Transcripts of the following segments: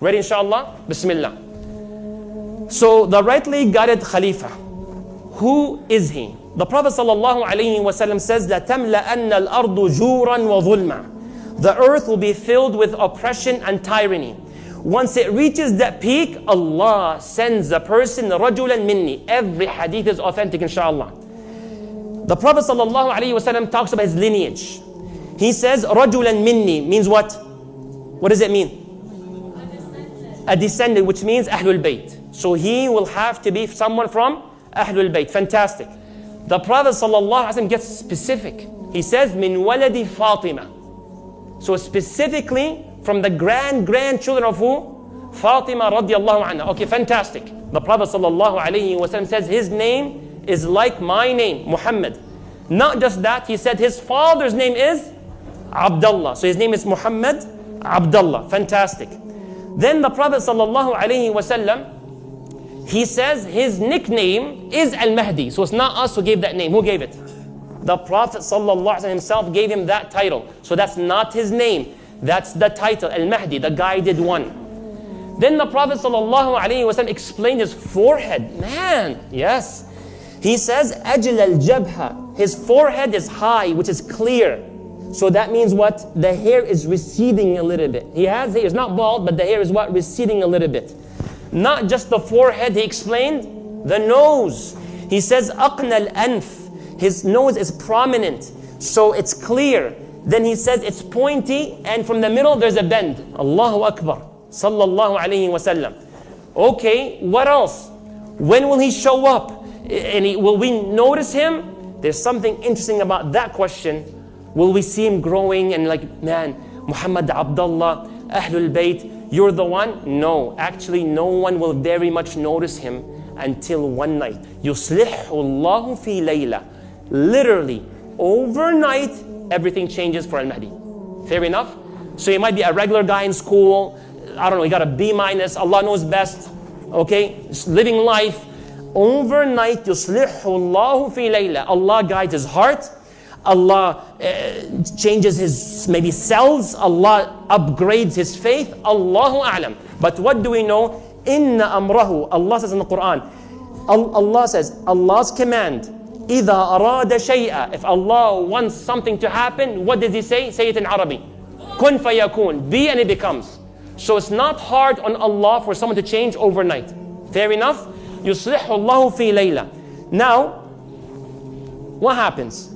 Ready, inshallah? Bismillah. So the rightly guided Khalifa, who is he? The Prophet ﷺ says, لَتَمْلَأَنَّ الْأَرْضُ جُورًا وَظُلْمًا. The earth will be filled with oppression and tyranny. Once it reaches that peak, Allah sends a person, رَجُلًا مِنِّي. Every hadith is authentic, inshallah. The Prophet ﷺ talks about his lineage. He says, رَجُلًا مِنِّي means what? What does it mean? A descendant, which means Ahlul Bayt. So he will have to be someone from Ahlul Bayt. Fantastic. The Prophet ﷺ gets specific. He says, min waladi Fatima. So specifically from the grandchildren of who? Fatima radiallahu anha. Okay, fantastic. The Prophet ﷺ says his name is like my name, Muhammad. Not just that, he said his father's name is Abdullah. So his name is Muhammad Abdullah. Fantastic. Then the Prophet ﷺ, he says his nickname is Al-Mahdi. So it's not us who gave that name. Who gave it? The Prophet ﷺ himself gave him that title. So that's not his name. That's the title, Al-Mahdi, the guided one. Then the Prophet ﷺ explained his forehead. Man, yes. He says, Ajl al-Jabha. His forehead is high, which is clear. So that means what? The hair is receding a little bit. He has hair, it's not bald, but the hair is what? Receding a little bit. Not just the forehead, he explained, the nose. He says, Aqna al-Anf. His nose is prominent, so it's clear. Then he says it's pointy, and from the middle there's a bend. Allahu Akbar. Sallallahu alayhi wa sallam. Okay, what else? When will he show up? And will we notice him? There's something interesting about that question. Will we see him growing and like, man, Muhammad Abdullah, Ahlul Bayt, you're the one? No, actually no one will very much notice him until one night. يُصْلِحُ اللَّهُ فِي لَيْلَةٍ. Literally, overnight, everything changes for Al-Mahdi. Fair enough? So he might be a regular guy in school, I don't know, he got a B-, Allah knows best, okay? Just living life. Overnight, يُصْلِحُ اللَّهُ فِي لَيْلَةٍ. Allah guides his heart. Allah changes his maybe cells. Allah upgrades his faith. Allahu A'lam. But what do we know? Inna amrahu. Allah says in the Quran. Allah says, Allah's command. إِذَا أَرَادَ شَيْئًا. If Allah wants something to happen, what does He say? Say it in Arabic. Kun fayakun. Be and it becomes. So it's not hard on Allah for someone to change overnight. Fair enough? يُصْلِحُ اللَّهُ فِي لَيْلَةٍ. Now, what happens?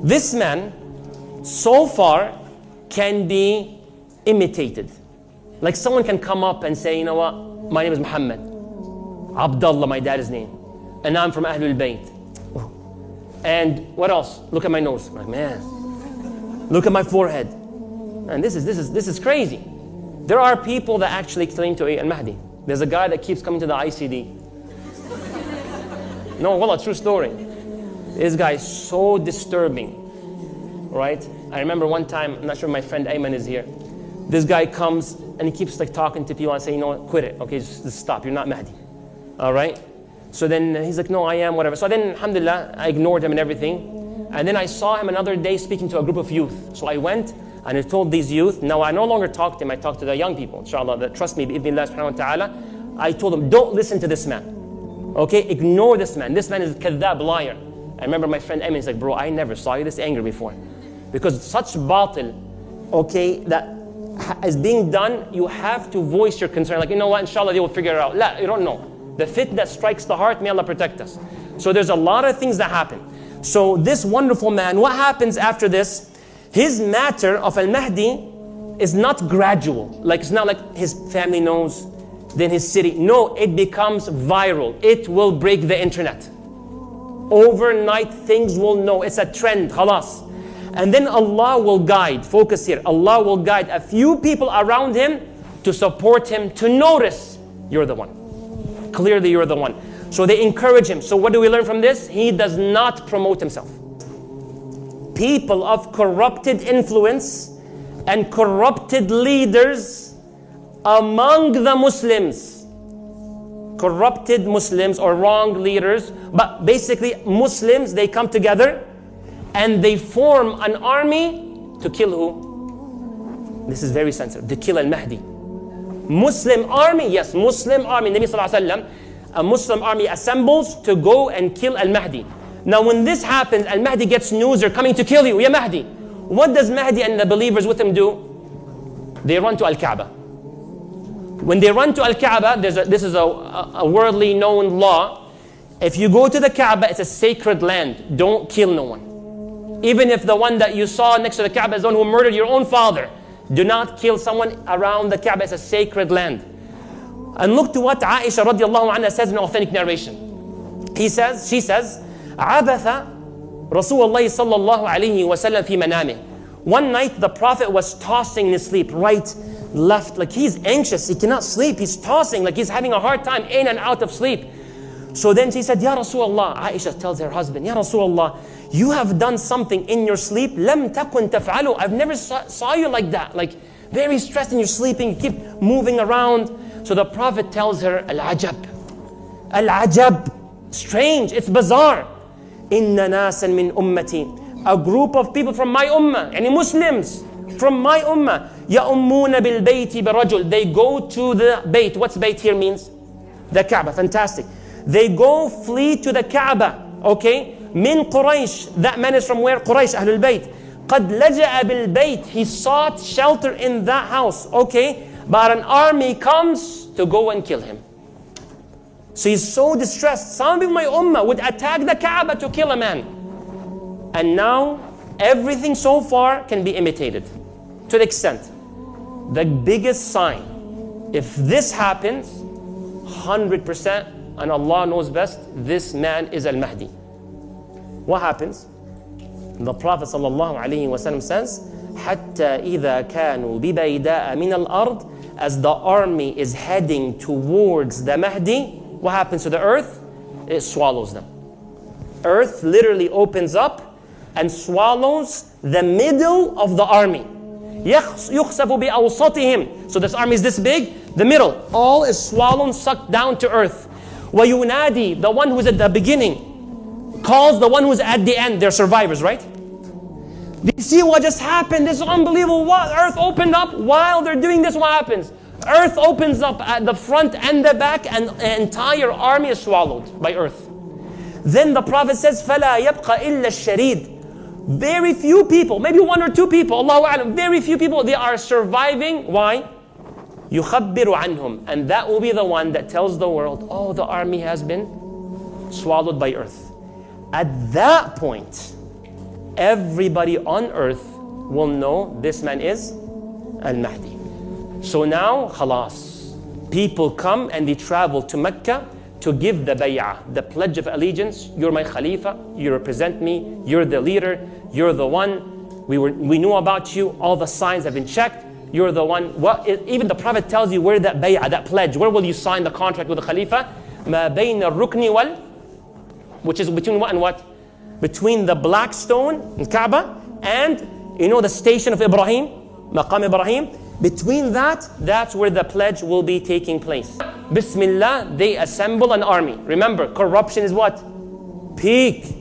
This man, so far, can be imitated. Like someone can come up and say, you know what, my name is Muhammad. Abdullah, my dad's name. And I'm from Ahlul Bayt. And what else? Look at my nose. Like, man, look at my forehead. And this is crazy. There are people that actually claim to be Al-Mahdi. There's a guy that keeps coming to the ICD. No, wallah, true story. This guy is so disturbing, right? I remember one time, I'm not sure my friend Iman is here. This guy comes and he keeps like talking to people and saying, you know what, quit it. Okay, just stop, you're not Mahdi. All right? So then he's like, no, I am, whatever. So then, alhamdulillah, I ignored him and everything. And then I saw him another day speaking to a group of youth. So I went and I told these youth, now I no longer talk to him, I talk to the young people, inshallah, that trust me, bi'idhnillah subhanahu wa ta'ala. I told them, don't listen to this man. Okay, ignore this man. This man is a kadhab, liar. I remember my friend Emin is like, bro, I never saw you this angry before. Because such batil, okay, that is being done, you have to voice your concern. Like, you know what, inshallah, they will figure it out. La, you don't know. The fit that strikes the heart, may Allah protect us. So there's a lot of things that happen. So this wonderful man, what happens after this? His matter of Al-Mahdi is not gradual. Like, it's not like his family knows, then his city. No, it becomes viral. It will break the internet. Overnight, things will know. It's a trend, khalas. And then Allah will guide, focus here, Allah will guide a few people around him to support him, to notice you're the one. Clearly you're the one. So they encourage him. So what do we learn from this? He does not promote himself. People of corrupted influence and corrupted leaders among the Muslims. Corrupted Muslims or wrong leaders, but basically Muslims, they come together and they form an army to kill who? This is very sensitive. To kill Al-Mahdi. Muslim army, yes, Muslim army. Nabi sallallahu alaihi wasallam, a Muslim army assembles to go and kill Al-Mahdi. Now when this happens, Al-Mahdi gets news, they're coming to kill you, Ya Mahdi. What does Mahdi and the believers with him do? They run to Al-Kaaba. When they run to Al-Kaaba, this is a worldly known law. If you go to the Kaaba, it's a sacred land. Don't kill no one. Even if the one that you saw next to the Kaaba is the one who murdered your own father, do not kill someone around the Kaaba. It's a sacred land. And look to what Aisha radiallahu anha says in authentic narration. She says, عَبَثَ رَسُولَ اللَّهِ صَلَّى اللَّهُ عَلَيْهِ وَسَلَّمْ فِي مَنَامِهِ. One night the Prophet was tossing in his sleep, right, left, like he's anxious, he cannot sleep, he's tossing, like he's having a hard time in and out of sleep. So then she said, Ya Rasulullah, Aisha tells her husband, Ya Rasulullah, you have done something in your sleep, لَمْ تَكُنْ تَفْعَلُ. I've never saw you like that, like very stressed and you're sleeping, you keep moving around. So the Prophet tells her, Al-Ajab, Al-Ajab, strange, it's bizarre. Inna nasan min ummati. A group of people from my ummah, any Muslims from my ummah, يَأُمُّونَ بِالْبَيْتِ بِرَجُلٍ. They go to the bayt. What's bayt here means? The Kaaba, fantastic. They go flee to the Kaaba, okay? Min Quraysh, that man is from where? Quraysh, Ahlul Bayt. قَدْ لَجَأَ بِالْبَيْتِ. He sought shelter in that house, okay? But an army comes to go and kill him. So he's so distressed. Some people in my ummah would attack the Kaaba to kill a man. And now, everything so far can be imitated. To the extent, the biggest sign, if this happens, 100%, and Allah knows best, this man is Al-Mahdi. What happens? The Prophet ﷺ says, حَتَّى إِذَا كَانُوا بِبَيْدَاءَ مِنَ الْأَرْضِ. As the army is heading towards the Mahdi, what happens to the earth? It swallows them. Earth literally opens up and swallows the middle of the army. يُخْسَفُ بِأَوْسَطِهِمْ. So this army is this big, the middle, all is swallowed, sucked down to earth. وَيُنَادِي, the one who's at the beginning, calls the one who's at the end. They're survivors, right? Do you see what just happened? This is unbelievable. What? Earth opened up. While they're doing this, what happens? Earth opens up at the front and the back, and the entire army is swallowed by earth. Then the Prophet says, فَلَا يَبْقَى إِلَّا الشَّرِيدِ. Very few people, maybe one or two people, Allahu A'lam, very few people, they are surviving. Why? يُخَبِّرُ عَنْهُمْ. And that will be the one that tells the world, oh, the army has been swallowed by earth. At that point, everybody on earth will know this man is Al-Mahdi. So now, khalas, people come and they travel to Mecca to give the bay'ah, the pledge of allegiance. You're my Khalifa, you represent me, you're the leader, you're the one, we knew about you, all the signs have been checked, you're the one. Even the Prophet tells you where that bay'ah, that pledge, where will you sign the contract with the Khalifa? مَا بَيْنَ الرُّكْنِ وَالْ, which is between what and what? Between the black stone in Kaaba and, you know, the station of Ibrahim, Maqam Ibrahim. Between that, that's where the pledge will be taking place. Bismillah, they assemble an army. Remember, corruption is what? Peak.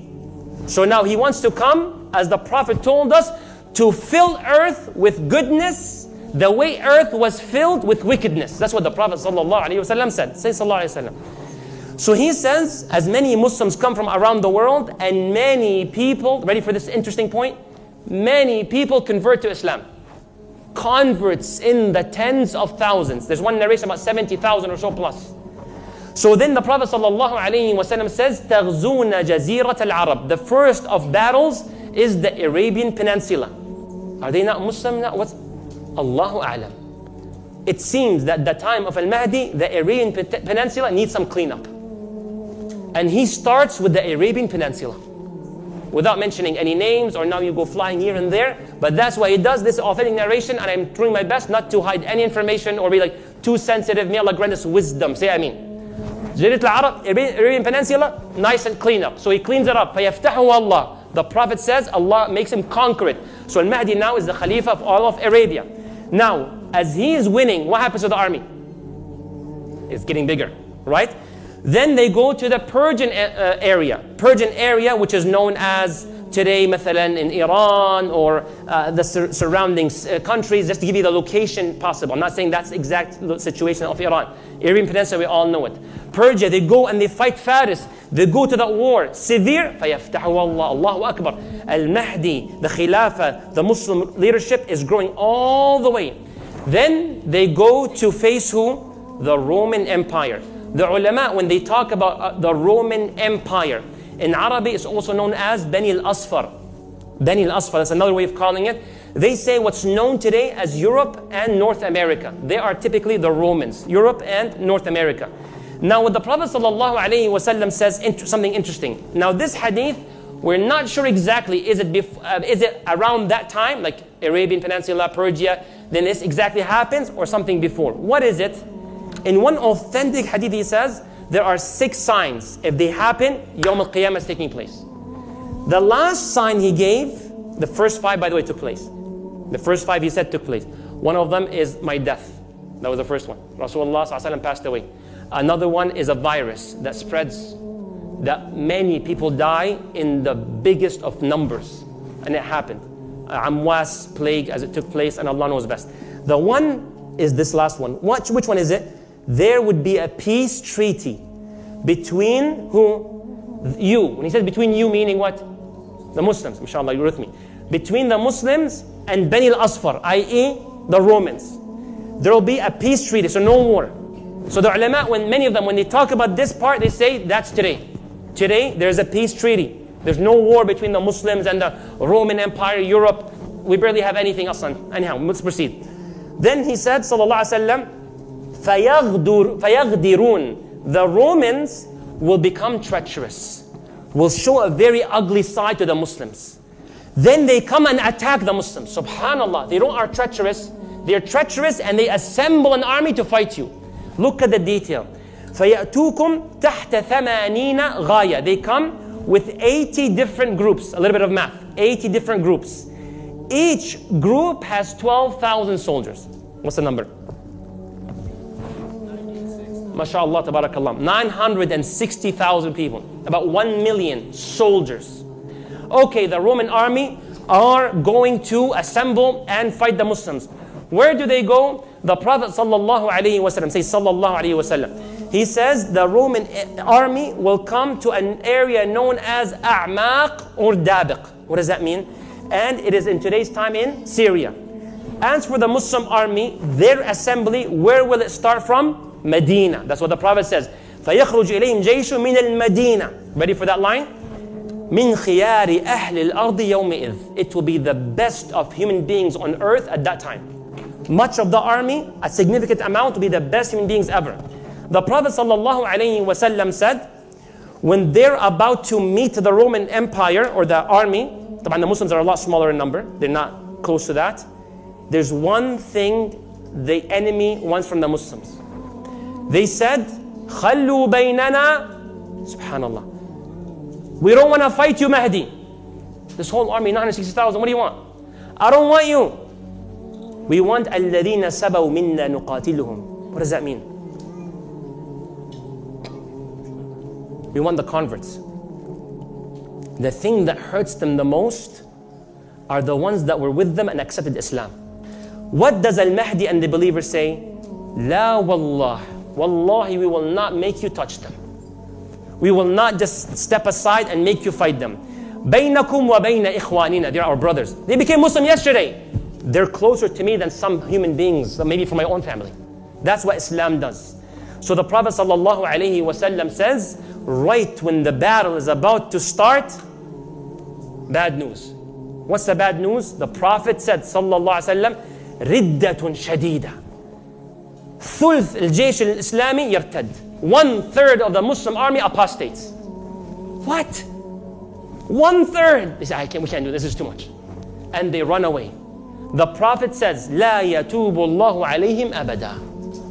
So now he wants to come, as the Prophet told us, to fill earth with goodness the way earth was filled with wickedness. That's what the Prophet ﷺ said. Say Sallallahu Alaihi Wasallam. So he says, as many Muslims come from around the world, and many people, ready for this interesting point? Many people convert to Islam. Converts in the tens of thousands. There's one narration about 70,000 or so plus. So then the Prophet ﷺ says, تَغْزُونَ جَزِيرَةَ الْعَرَبِ. The first of battles is the Arabian Peninsula. Are they not Muslim now? What's Allahu A'lam. It seems that the time of Al-Mahdi, the Arabian Peninsula needs some cleanup. And he starts with the Arabian Peninsula. Without mentioning any names, or now you go flying here and there. But that's why he does this authentic narration, and I'm trying my best not to hide any information or be like too sensitive. May Allah grant us wisdom. Say Ameen. Jazirat al-Arab, Arabian Peninsula, nice and clean up. So he cleans it up. فَيَفْتَحُهُ Allah. The Prophet says Allah makes him conquer it. So Al-Mahdi now is the Khalifa of all of Arabia. Now, as he is winning, what happens to the army? It's getting bigger, right? Then they go to the Persian area. Persian area, which is known as today, مثلا in Iran or the surrounding countries, just to give you the location possible. I'm not saying that's the exact situation of Iran. Arabian Peninsula, we all know it. Persia, they go and they fight Faris. They go to that war. Severe. فَيَفْتَحُ اللَّهُ Allahu Akbar. Al-Mahdi, the Khilafah, the Muslim leadership is growing all the way. Then they go to face who? The Roman Empire. The ulama, when they talk about the Roman Empire, in Arabic it's also known as Bani al-Asfar. Bani al-Asfar, that's another way of calling it. They say what's known today as Europe and North America. They are typically the Romans, Europe and North America. Now what the Prophet ﷺ says something interesting. Now this hadith, we're not sure exactly, is it around that time, like Arabian Peninsula, Persia, then this exactly happens, or something before? What is it? In one authentic hadith he says, there are 6 signs. If they happen, Yawm al-Qiyamah is taking place. The last sign he gave, the first 5 by the way took place. The first 5 he said took place. One of them is my death. That was the first one. Rasulullah ﷺ passed away. Another one is a virus that spreads, that many people die in the biggest of numbers. And it happened. Amwas plague as it took place, and Allah knows best. The one is this last one. Which one is it? There would be a peace treaty between who? You. When he says between you, meaning what? The Muslims. Inshallah, you're with me. Between the Muslims and Bani al-Asfar, i.e. the Romans. There will be a peace treaty, so no war. So the ulama, many of them, when they talk about this part, they say that's today. Today, there's a peace treaty. There's no war between the Muslims and the Roman Empire, Europe. We barely have anything else on. Anyhow, let's proceed. Then he said, sallallahu alaihi wasallam, فَيَغْدِرُونَ. The Romans will become treacherous, will show a very ugly side to the Muslims. Then they come and attack the Muslims. Subhanallah, they don't are treacherous. They're treacherous and they assemble an army to fight you. Look at the detail. فَيَأْتُوكُمْ تَحْتَ ثَمَانِينَ غَايَةً. They come with 80 different groups. A little bit of math. 80 different groups. Each group has 12,000 soldiers. What's the number? MashaAllah, tabarakallah. 960,000 people. About 1 million soldiers. Okay, the Roman army are going to assemble and fight the Muslims. Where do they go? The Prophet sallallahu alaihi wasallam, say sallallahu alaihi wasallam. He says the Roman army will come to an area known as A'maq or Dabiq. What does that mean? And it is in today's time in Syria. As for the Muslim army, their assembly, where will it start from? Medina. That's what the Prophet says. فَيَخْرُجُ إِلَيْهِمْ جَيْشٌ مِنَ الْمَدِينَةِ. Ready for that line? مِنْ خِيَارِ أَهْلِ الْأَرْضِ يَوْمِئِذ. It will be the best of human beings on earth at that time. Much of the army, a significant amount, will be the best human beings ever. The Prophet ﷺ said, when they're about to meet the Roman Empire or the army, the Muslims are a lot smaller in number, they're not close to that. There's one thing the enemy wants from the Muslims. They said, خَلُّوا بَيْنَنَا. Subhanallah. We don't want to fight you, Mahdi. This whole army, 960,000, what do you want? I don't want you. We want الَّذِينَ سَبَوْا مِنَّا نُقَاتِلُهُم. What does that mean? We want the converts. The thing that hurts them the most are the ones that were with them and accepted Islam. What does Al-Mahdi and the believers say? La wallah. Wallahi, we will not make you touch them. We will not just step aside and make you fight them. بَيْنَكُمْ وَبَيْنَ إِخْوَانِنَا. They're our brothers. They became Muslim yesterday. They're closer to me than some human beings, maybe from my own family. That's what Islam does. So the Prophet ﷺ says, right when the battle is about to start, bad news. What's the bad news? The Prophet said, ﷺ, رِدَّةٌ شَدِيدًا. ثُلْث الْجَيْشِ الْإِسْلَامِ يَرْتَدْ. 1/3 of the Muslim army apostates. What? 1/3. They say, we can't do this, is too much. And they run away. The Prophet says, لا يتوب الله عليهم أبدا.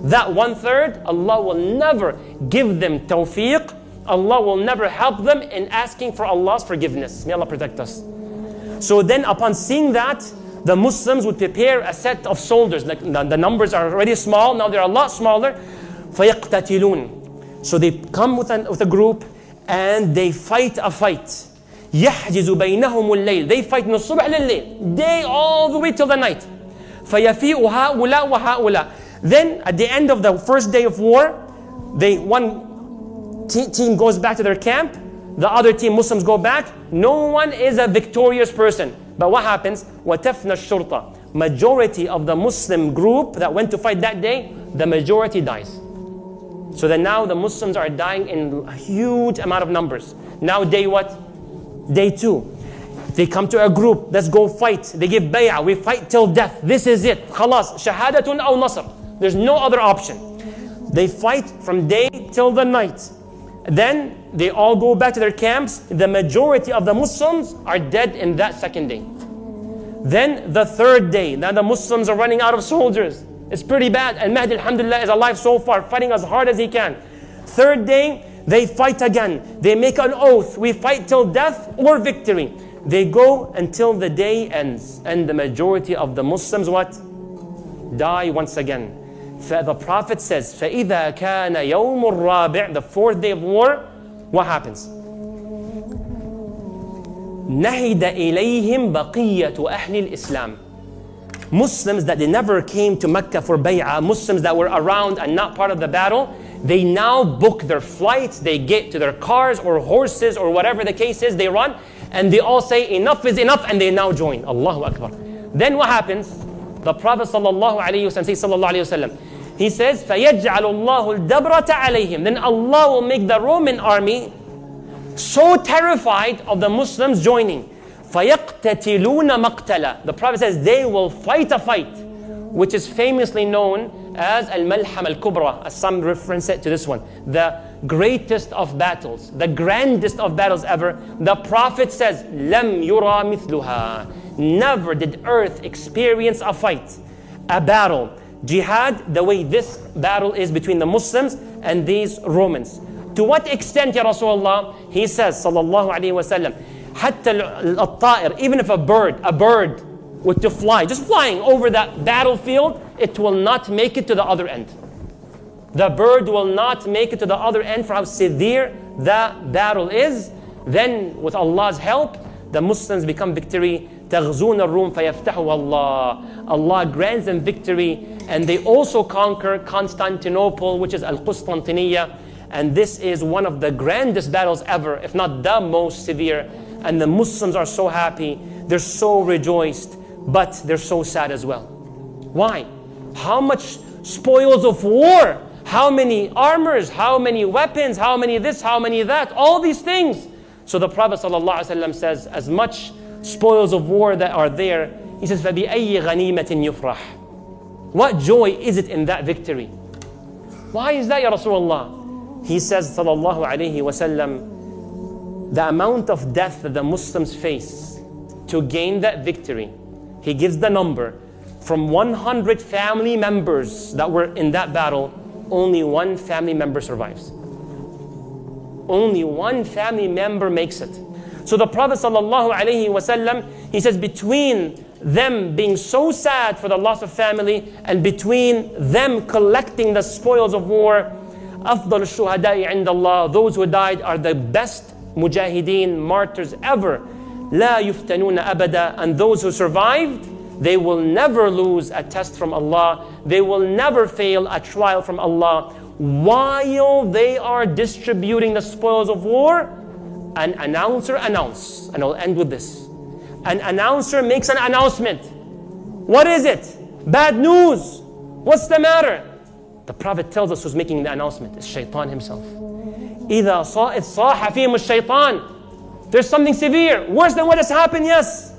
That 1/3, Allah will never give them tawfiq. Allah will never help them in asking for Allah's forgiveness. May Allah protect us. So then upon seeing that, the Muslims would prepare a set of soldiers. Like the numbers are already small, now they're a lot smaller. فَيَقْتَتِلُونَ. So they come with a group and they fight a fight. يحجز بينهم الليل. They fight من الصبح لليل, day all the way till the night. فيفيء هؤلاء وهؤلاء. Then at the end of the first day of war, one team goes back to their camp, the other team, Muslims, go back. No one is a victorious person. But what happens? وَتَفْنَى الشُّرْطَةِ. Majority of the Muslim group that went to fight that day, the majority dies. So then now the Muslims are dying in a huge amount of numbers. Now day what? Day 2. They come to a group, let's go fight. They give bay'ah, we fight till death. This is it. خلاص, shahadatun aw nasr. There's no other option. They fight from day till the night. Then they all go back to their camps. The majority of the Muslims are dead in that second day. Then the third day, now the Muslims are running out of soldiers. It's pretty bad. Al-Mahdi, alhamdulillah, is alive so far, fighting as hard as he can. Third day, they fight again. They make an oath. We fight till death or victory. They go until the day ends. And the majority of the Muslims, what? Die once again. The Prophet says, فَإِذَا كَانَ يَوْمُ الرَّابِعِ, the fourth day of war, what happens? نَهِدَ إِلَيْهِمْ بَقِيَّةُ أَهْلِ الْإِسْلَامِ. Muslims that they never came to Mecca for bay'ah, Muslims that were around and not part of the battle, they now book their flights, they get to their cars or horses or whatever the case is, they run, and they all say enough is enough, and they now join. Allahu Akbar. Then what happens? The Prophet sallallahu alayhi wasallam, he says, فَيَجْعَلُ اللَّهُ الْدَبْرَةَ عَلَيْهِمْ. Then Allah will make the Roman army so terrified of the Muslims joining. فَيَقْتَتِلُونَ مَقْتَلًا. The Prophet says they will fight a fight, which is famously known as Al-Malhama Al-Kubra, as some reference it to this one. The greatest of battles, the grandest of battles ever. The Prophet says, لَمْ يُرَى مِثْلُهَا. Never did earth experience a fight, a battle, jihad, the way this battle is between the Muslims and these Romans. To what extent, Ya Rasulullah? He says, sallallahu alayhi wa sallam, حتى الطائر, even if a bird were to fly, just flying over that battlefield, it will not make it to the other end. The bird will not make it to the other end for how severe the battle is. Then with Allah's help, the Muslims become victory. تَغْزُونَ الرُّومَ فَيَفْتَحُهَا اللَّهُ. Allah grants them victory, and they also conquer Constantinople, which is Al-Qustantiniya. And this is one of the grandest battles ever, if not the most severe. And the Muslims are so happy, they're so rejoiced, but they're so sad as well. Why? How much spoils of war, how many armors, how many weapons, how many this, how many that, all these things. So the Prophet ﷺ says, as much spoils of war that are there, he says, فَبِأَيِّ غَنِيمَةٍ يُفْرَحْ. What joy is it in that victory? Why is that, Ya Rasulullah? He says, sallallahu alayhi wa sallam, the amount of death that the Muslims face to gain that victory, he gives the number. From 100 family members that were in that battle, only one family member survives. Only one family member makes it. So the Prophet ﷺ, he says, between them being so sad for the loss of family and between them collecting the spoils of war, أفضل الشهداء عند الله, those who died are the best mujahideen, martyrs ever. لا يفتنون أبدا. And those who survived, they will never lose a test from Allah. They will never fail a trial from Allah. While they are distributing the spoils of war, an announcer announces, and I'll end with this. An announcer makes an announcement. What is it? Bad news. What's the matter? The Prophet tells us who's making the announcement. It's Shaitan himself. إِذَا صَاحَ فِيهِمُ الشَّيْطَانِ. There's something severe, worse than what has happened, yes.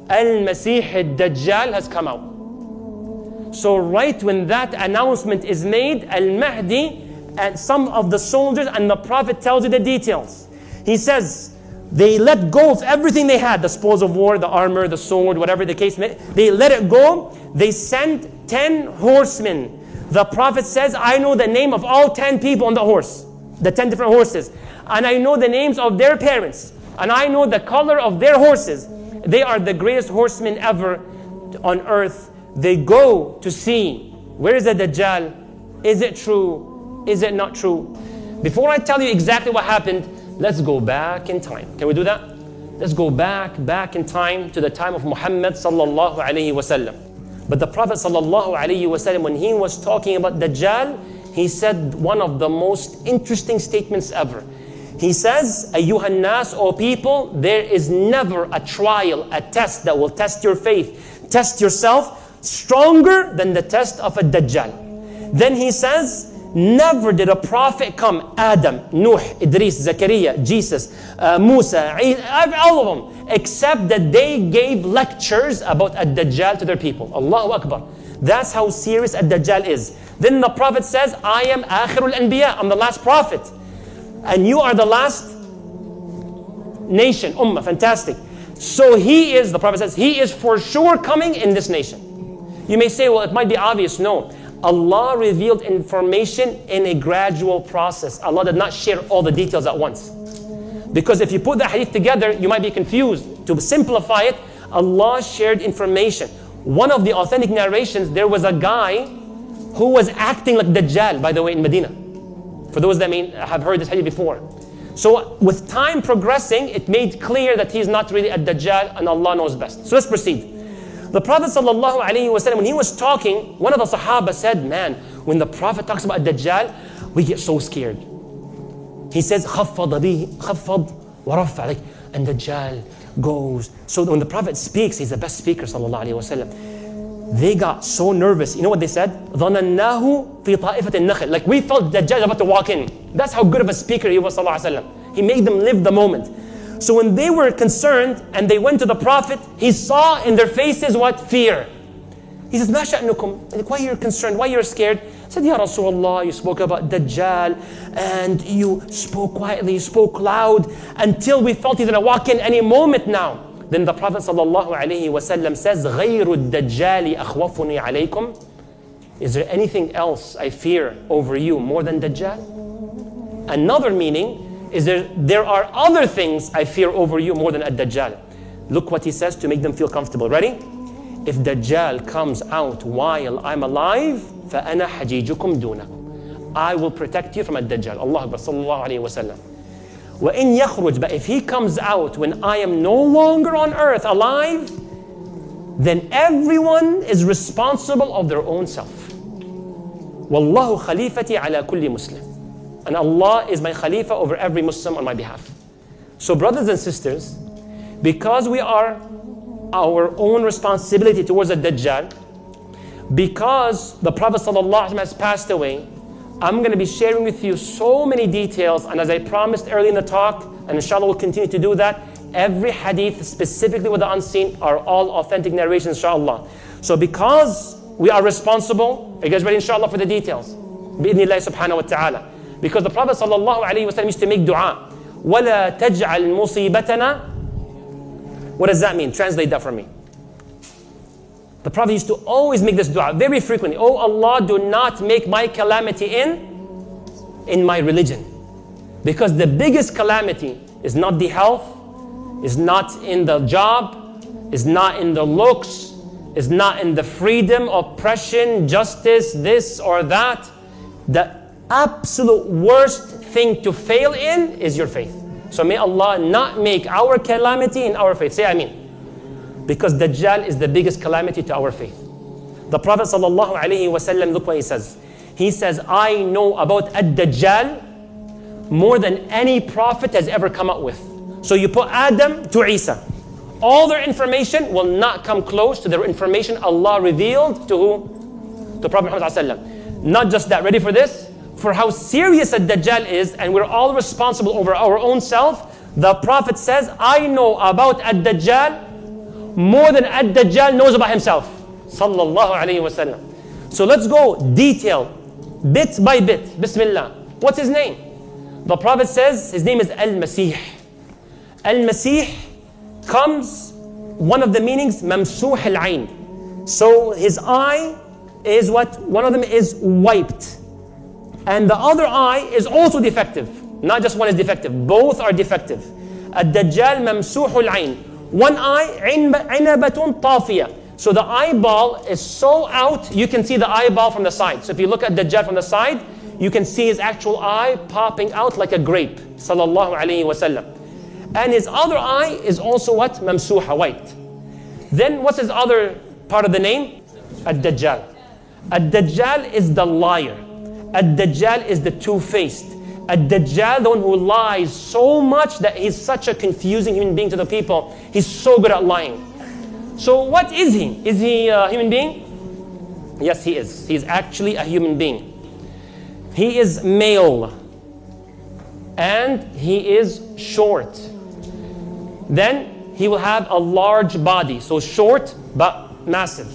Al-Masih Al-Dajjal has come out. So right when that announcement is made, Al-Mahdi and some of the soldiers, and the Prophet tells you the details. He says, they let go of everything they had, the spoils of war, the armor, the sword, whatever the case may be. They let it go. They sent 10 horsemen. The Prophet says, I know the name of all 10 people on the horse, the 10 different horses. And I know the names of their parents. And I know the color of their horses. They are the greatest horsemen ever on earth. They go to see, where is the Dajjal? Is it true? Is it not true? Before I tell you exactly what happened, let's go back in time. Can we do that? Let's go back in time to the time of Muhammad sallallahu alayhi wasallam. But the Prophet sallallahu alayhi wasallam, when he was talking about Dajjal, he said one of the most interesting statements ever. He says, Ayyuhan nas, O people, there is never a trial, a test that will test your faith, test yourself, stronger than the test of a Dajjal. Then he says, never did a prophet come, Adam, Nuh, Idris, Zakaria, Jesus, Musa, all of them, except that they gave lectures about Ad-Dajjal to their people. Allahu Akbar. That's how serious Ad-Dajjal is. Then the Prophet says, I am Akhirul Anbiya, I'm the last prophet. And you are the last nation, Ummah, fantastic. So he is, the Prophet says, he is for sure coming in this nation. You may say, well, it might be obvious. No. Allah revealed information in a gradual process. Allah did not share all the details at once. Because if you put the hadith together, you might be confused. To simplify it, Allah shared information. One of the authentic narrations, there was a guy who was acting like Dajjal, by the way, in Medina. For those that may have heard this hadith before. So with time progressing, it made clear that he's not really a Dajjal and Allah knows best. So let's proceed. The Prophet sallallahu alaihi wasallam, when he was talking, one of the Sahaba said, man, when the Prophet talks about Dajjal, we get so scared. He says, خفض ورفع, like, and Dajjal goes. So when the Prophet speaks, he's the best speaker, sallallahu alaihi wasallam. They got so nervous. You know what they said? ظنناه في طائفة النخل. Like, we felt Dajjal about to walk in. That's how good of a speaker he was, sallallahu alaihi wasallam. He made them live the moment. So when they were concerned and they went to the Prophet, he saw in their faces what? Fear. He says, ما شأنكم? Like, why you're concerned? Why you're scared? He said, Ya Rasulullah, you spoke about Dajjal and you spoke quietly, you spoke loud until we felt he's going to walk in any moment now. Then the Prophet sallallahu alaihi wasallam says, غَيْرُ الدَّجَّالِ أَخْوَفُنِي عَلَيْكُمْ. Is there anything else I fear over you more than Dajjal? Another meaning is there are other things I fear over you more than Ad-Dajjal. Look what he says to make them feel comfortable. Ready? If Dajjal comes out while I'm alive, فَأَنَا حَجِيجُكُمْ دُونَكُمْ. I will protect you from Ad-Dajjal. Allah Akbar, sallallahu alayhi wa sallam. وَإِنْ يَخْرُجْ. But if he comes out when I am no longer on earth, alive, then everyone is responsible of their own self. وَاللَّهُ خَلِيفَتِي عَلَى كُلِّ مُسْلِمٍ. And Allah is my Khalifa over every Muslim on my behalf. So brothers and sisters, because we are our own responsibility towards the Dajjal, because the Prophet ﷺ has passed away, I'm going to be sharing with you so many details. And as I promised early in the talk, and inshallah we'll continue to do that, every hadith, specifically with the unseen, are all authentic narrations, inshallah. So because we are responsible, are you guys ready, inshallah, for the details? Bi-idhnillah subhanahu wa ta'ala. Because the Prophet ﷺ used to make dua. وَلَا تَجْعَلْ مُصِيبَتَنَا. What does that mean? Translate that for me. The Prophet used to always make this dua very frequently. Oh Allah, do not make my calamity in my religion. Because the biggest calamity is not the health, is not in the job, is not in the looks, is not in the freedom, oppression, justice, this or that. The absolute worst thing to fail in is your faith. So may Allah not make our calamity in our faith. Say Ameen. Because Dajjal is the biggest calamity to our faith. The Prophet sallallahu alaihi wasallam, look what he says. He says, I know about Ad-Dajjal more than any prophet has ever come up with. So you put Adam to Isa. All their information will not come close to the information Allah revealed to who? To Prophet Muhammad sallallahu alaihi wasallam. Not just that, ready for this? For how serious Ad-Dajjal is, and we're all responsible over our own self, the Prophet says, I know about Ad-Dajjal more than Ad-Dajjal knows about himself. Sallallahu alayhi wa sallam. So let's go detail, bit by bit. Bismillah. What's his name? The Prophet says his name is Al-Masih. Al-Masih comes, one of the meanings, Mamsuh al-Ain. So his eye is what? One of them is wiped. And the other eye is also defective. Not just one is defective, both are defective. Ad-Dajjal Mamsuh al-Ain. One eye, عِنَبَةٌ طَافِيَةٌ. So the eyeball is so out, you can see the eyeball from the side. So if you look at Dajjal from the side, you can see his actual eye popping out like a grape. Sallallahu alayhi wa sallam. And his other eye is also what? Mamsuha, white. Then what's his other part of the name? Al-Dajjal. Al-Dajjal is the liar. Al-Dajjal is the two-faced. Al-Dajjal, the one who lies so much that he's such a confusing human being to the people. He's so good at lying. So what is he? Is he a human being? Yes, he is. He's actually a human being. He is male. And he is short. Then he will have a large body. So short, but massive.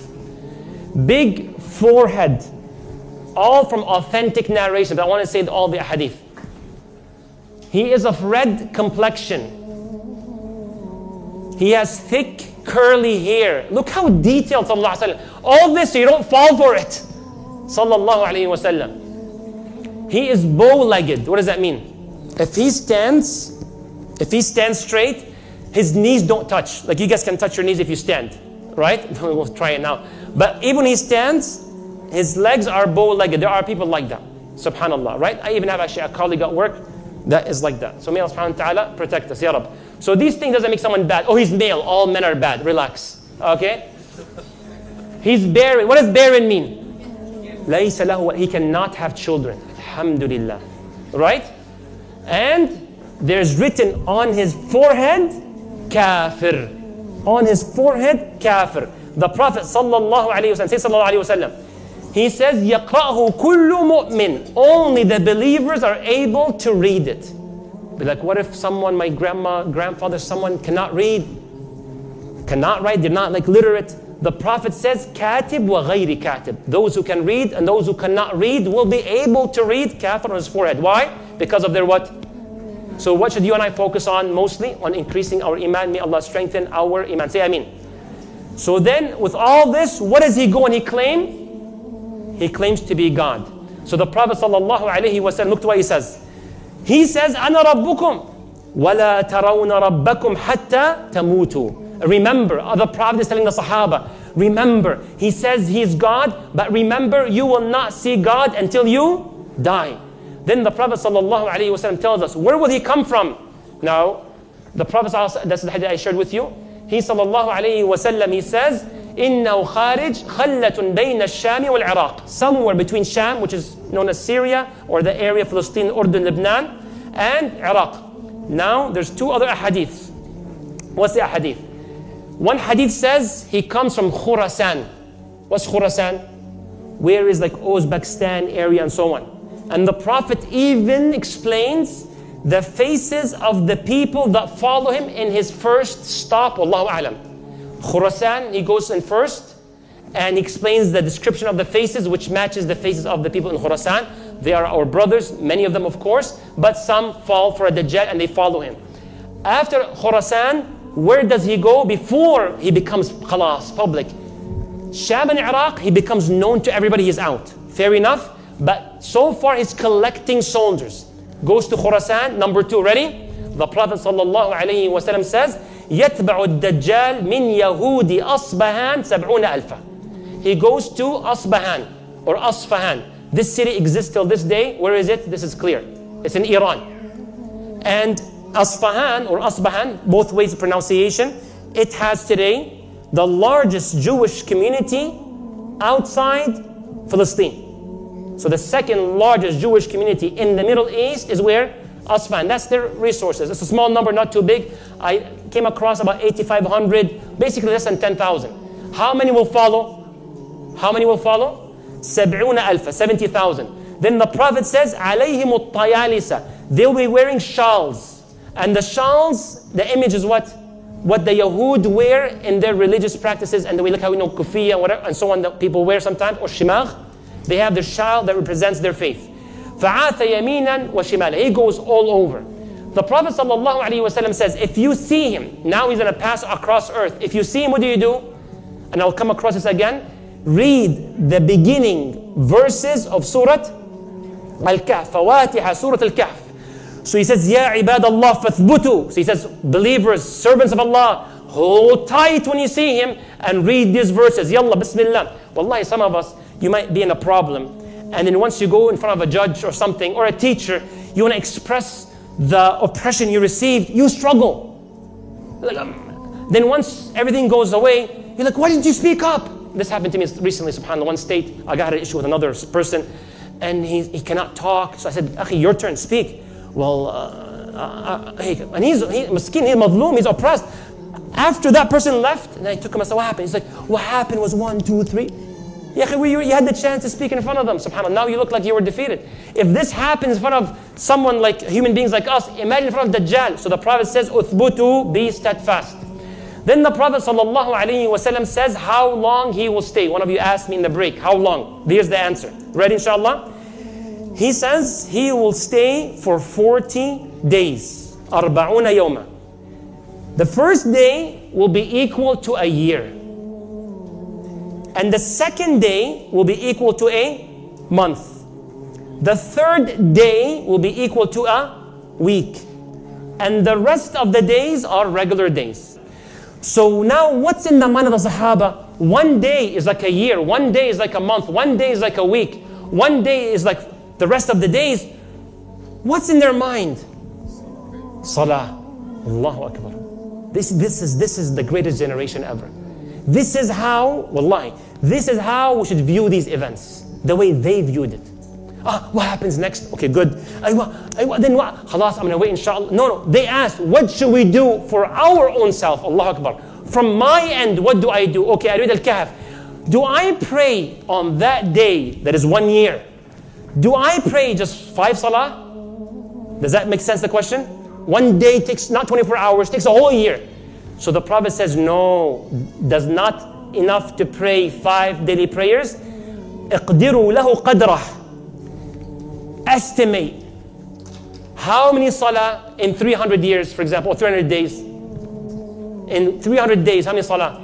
Big forehead. All from authentic narration. But I want to say all the hadith. He is of red complexion. He has thick, curly hair. Look how detailed, sallallahu alaihi wasallam. All this so you don't fall for it. Sallallahu alaihi wasallam. He is bow-legged. What does that mean? If he stands straight, his knees don't touch. Like you guys can touch your knees if you stand, right? We'll try it now. But even when he stands, his legs are bow-legged. There are people like that. Subhanallah, right? I even have actually a colleague at work that is like that. So may Allah subhanahu wa ta'ala protect us, ya Rab. So these things doesn't make someone bad. Oh, he's male. All men are bad. Relax. Okay? He's barren. What does barren mean? لَيْسَ لَهُ. He cannot have children. Alhamdulillah. Right? And there's written on his forehead, kafir. On his forehead, kafir. The Prophet sallallahu alayhi wa sallam, say sallallahu alayhi wa sallam, he says, يَقْرَأْهُ كُلُّ مُؤْمِنٍ. Only the believers are able to read it. Be like, what if someone, my grandfather, someone cannot read, cannot write, they're not like literate. The Prophet says, katib wa ghayri katib. Those who can read and those who cannot read will be able to read kafir on his forehead. Why? Because of their what? So what should you and I focus on mostly? On increasing our iman. May Allah strengthen our iman. Say Ameen. So then, with all this, what does he go and he claim? He claims to be God. So the Prophet sallallahu alaihi wasallam, look to what he says. He says, أَنَا رَبُّكُمْ وَلَا تَرَوْنَ رَبَّكُمْ حَتَّى تَمُوتُوا. Remember, the Prophet is telling the Sahaba, remember, he says he's God, but remember, you will not see God until you die. Then the Prophet sallallahu alaihi wasallam tells us, where will he come from? Now, the Prophet, that's the hadith I shared with you. He sallallahu alaihi wasallam, he says, إِنَّهُ خَارِجْ خَلَّةٌ بَيْنَ الشَّامِ وَالْعِرَاقِ. Somewhere between Sham, which is known as Syria, or the area of Palestine, Urdun, Lebanon, and Iraq. Now, there's two other ahadiths. What's the ahadith? One hadith says he comes from Khurasan. What's Khurasan? Where is like Uzbekistan area and so on. And the Prophet even explains the faces of the people that follow him in his first stop, Wallahu a'lam. Khurasan, he goes in first and he explains the description of the faces which matches the faces of the people in Khurasan. They are our brothers, many of them of course, but some fall for a Dajjal and they follow him. After Khurasan, where does he go before he becomes khalas, public? Sham and Iraq, he becomes known to everybody, he's out. Fair enough, but so far he's collecting soldiers. Goes to Khurasan, number 2, ready? The Prophet sallallahu alayhi wa sallam says, يَتْبَعُ الدَّجَّالِ مِنْ يَهُودِ أَصْبَهَانِ 70,000. He goes to Asbahan or Asfahan. This city exists till this day. Where is it? This is clear. It's in Iran. And Asfahan or Asbahan, both ways of pronunciation, it has today the largest Jewish community outside Palestine. So the second largest Jewish community in the Middle East is where? Asfahan. That's their resources. It's a small number, not too big. I came across about 8,500, basically less than 10,000. How many will follow? How many will follow? 70,000. Then the Prophet says, عَلَيْهِمُ الطَّيَالِسَ. They'll be wearing shawls. And the shawls, the image is what? What the Yahud wear in their religious practices, and the way, look how we know kufiya and whatever, and so on that people wear sometimes, or shimagh. They have their shawl that represents their faith. فَعَاثَ يَمِينًا وَشِمَالًا. He goes all over. The Prophet ﷺ says, if you see him, now he's going to pass across earth. If you see him, what do? And I'll come across this again. Read the beginning verses of Surah Al-Kahf. Fawatiha, Surah Al-Kahf. So he says, Ya ibad Allah fathbutu. So he says, believers, servants of Allah, hold tight when you see him and read these verses. Yalla, bismillah. Wallahi, some of us, you might be in a problem. And then once you go in front of a judge or something, or a teacher, you want to express the oppression you received, you struggle. Like, then once everything goes away, you're like, why didn't you speak up? This happened to me recently, subhanAllah, one state. I got an issue with another person, and he cannot talk. So I said, Akhi, your turn, speak. Well, and he's miskin, he's madloom, he's oppressed. After that person left, and I took him, I said, what happened? He's like, what happened was 1, 2, 3. You had the chance to speak in front of them, subhanAllah. Now you look like you were defeated. If this happens in front of someone like human beings like us, imagine in front of Dajjal. So the Prophet says, Uthbutu, be steadfast. Then the Prophet ﷺ says how long he will stay. One of you asked me in the break, how long? Here's the answer. Ready, inshallah? He says he will stay for 40 days. 40 yawma. The first day will be equal to a year. And the second day will be equal to a month. The third day will be equal to a week. And the rest of the days are regular days. So now what's in the mind of the Sahaba? One day is like a year. One day is like a month. One day is like a week. One day is like the rest of the days. What's in their mind? Salah. Allahu Akbar. This is the greatest generation ever. This is how, wallahi, this is how we should view these events. The way they viewed it. What happens next? Okay, good. Then what? Khalas, I'm going to wait, inshallah. No. They asked, what should we do for our own self? Allahu Akbar. From my end, what do I do? Okay, I read Al-Kahf. Do I pray on that day, that is 1 year? Do I pray just 5 salah? Does that make sense, the question? 1 day takes not 24 hours, takes a whole year. So the Prophet says, no, does not enough to pray 5 daily prayers. اقدروا له قدره. Estimate how many salah in 300 years, for example, or 300 days. In 300 days, how many salah?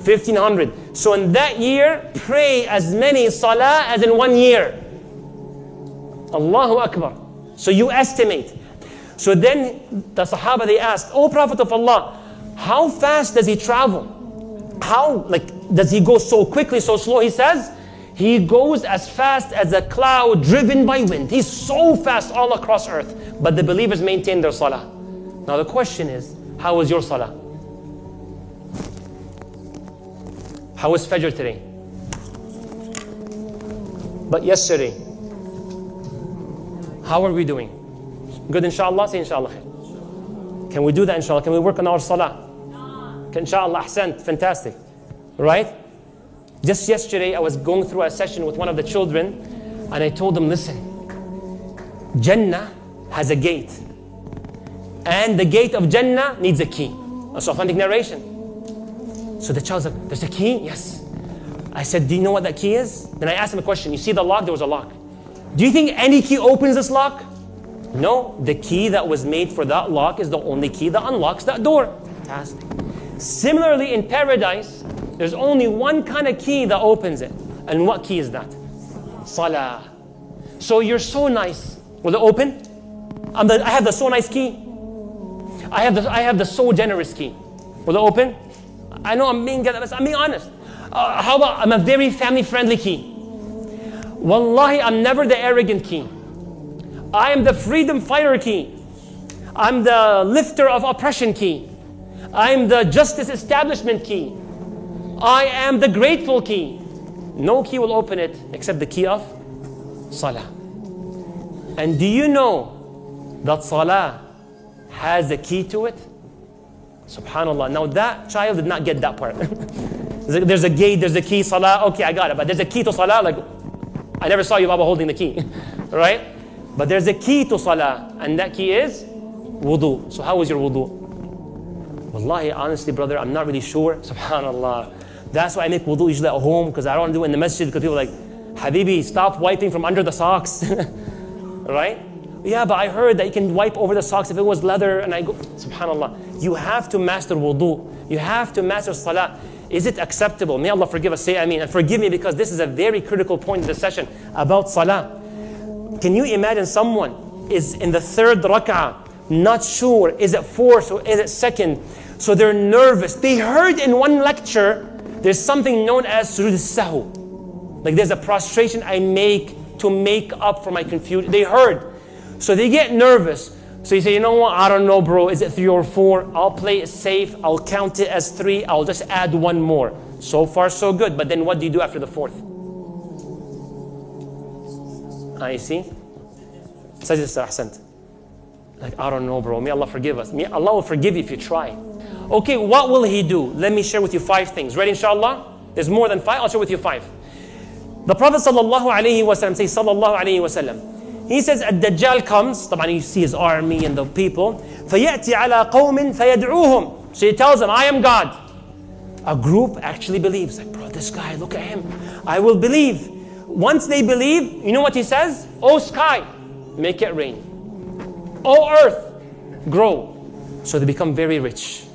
1500. So in that year, pray as many salah as in 1 year. Allahu Akbar. So you estimate. So then the Sahaba, they asked, O Prophet of Allah, how fast does he travel? How, does he go so quickly, so slow? He says, he goes as fast as a cloud driven by wind. He's so fast all across earth. But the believers maintain their salah. Now the question is, how was your salah? How was Fajr today? But yesterday, how are we doing? Good, inshallah? Say inshallah. Can we do that, inshallah? Can we work on our salah? Inshallah, ahsant, fantastic. Right? Just yesterday, I was going through a session with one of the children, and I told them, listen, Jannah has a gate. And the gate of Jannah needs a key. That's authentic narration. So the child said, there's a key? Yes. I said, do you know what that key is? Then I asked him a question. You see the lock? There was a lock. Do you think any key opens this lock? No. The key that was made for that lock is the only key that unlocks that door. Fantastic. Similarly, in paradise, there's only one kind of key that opens it. And what key is that? Salah. So you're so nice. Will it open? I have the so nice key. I have the so generous key. Will it open? I know I'm being honest. How about I'm a very family friendly key? Wallahi, I'm never the arrogant key. I am the freedom fighter key. I'm the lifter of oppression key. I'm the justice establishment key. I am the grateful key. No key will open it except the key of Salah. And do you know that Salah has a key to it? Subhanallah. Now that child did not get that part. There's a gate, there's a key, Salah, okay, I got it. But there's a key to Salah, like, I never saw you, Baba, holding the key. Right? But there's a key to Salah, and that key is wudu. So how was your wudu? Wallahi, honestly, brother, I'm not really sure. Subhanallah. That's why I make wudu usually at home, because I don't want to do it in the masjid, because people are like, Habibi, stop wiping from under the socks. Right? Yeah, but I heard that you can wipe over the socks if it was leather, and I go, subhanallah. You have to master wudu. You have to master salah. Is it acceptable? May Allah forgive us, say Ameen. And forgive me, because this is a very critical point in the session about salah. Can you imagine someone is in the third rak'ah, not sure, is it fourth or is it second? So they're nervous. They heard in one lecture, there's something known as sujood sahu. Like there's a prostration I make to make up for my confusion. They heard. So they get nervous. So you say, you know what, I don't know, bro, is it 3 or 4? I'll play it safe, I'll count it as 3, I'll just add 1 more. So far, so good. But then what do you do after the 4th? You see? Sajid ahsant. Like, I don't know, bro. May Allah forgive us. May Allah will forgive you if you try. Okay, what will he do? Let me share with you 5 things. Ready, inshallah? There's more than 5. I'll share with you 5. The Prophet sallallahu alaihi wasallam says, sallallahu alaihi wasallam, he says, Al-Dajjal comes. طبعا you see his army and the people. فَيَأْتِ عَلَىٰ قَوْمٍ فَيَدْعُوهُم. So he tells them, I am God. A group actually believes. Like, bro, this guy, look at him. I will believe. Once they believe, you know what he says? Oh sky, make it rain. Oh earth, grow. So they become very rich.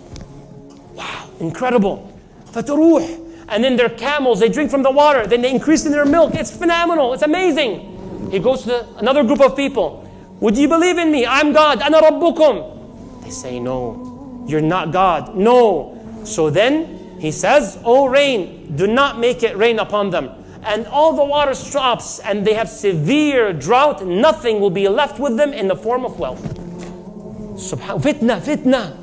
Wow, incredible. فَتُرُوح. And then their camels, they drink from the water. Then they increase in their milk. It's phenomenal. It's amazing. He goes to another group of people. Would you believe in me? I'm God. أَنَا رَبُّكُمْ. They say, no, you're not God. No. So then he says, oh rain, do not make it rain upon them. And all the water stops and they have severe drought. Nothing will be left with them in the form of wealth. Fitna.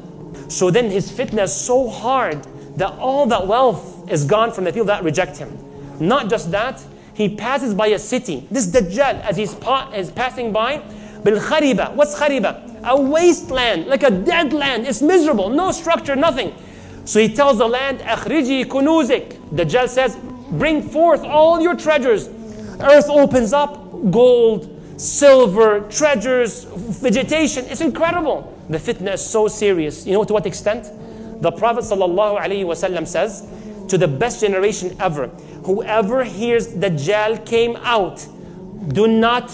So then his fitna is so hard that all that wealth is gone from the people that reject him. Not just that, he passes by a city. This Dajjal, as he's passing by, Bil-Khariba. What's Khariba? A wasteland, like a dead land. It's miserable, no structure, nothing. So he tells the land, Akhriji kunuzik. Dajjal says, bring forth all your treasures. Earth opens up, gold, silver, treasures, vegetation. It's incredible. The fitna is so serious. You know to what extent? The Prophet ﷺ says, to the best generation ever, whoever hears Dajjal came out, do not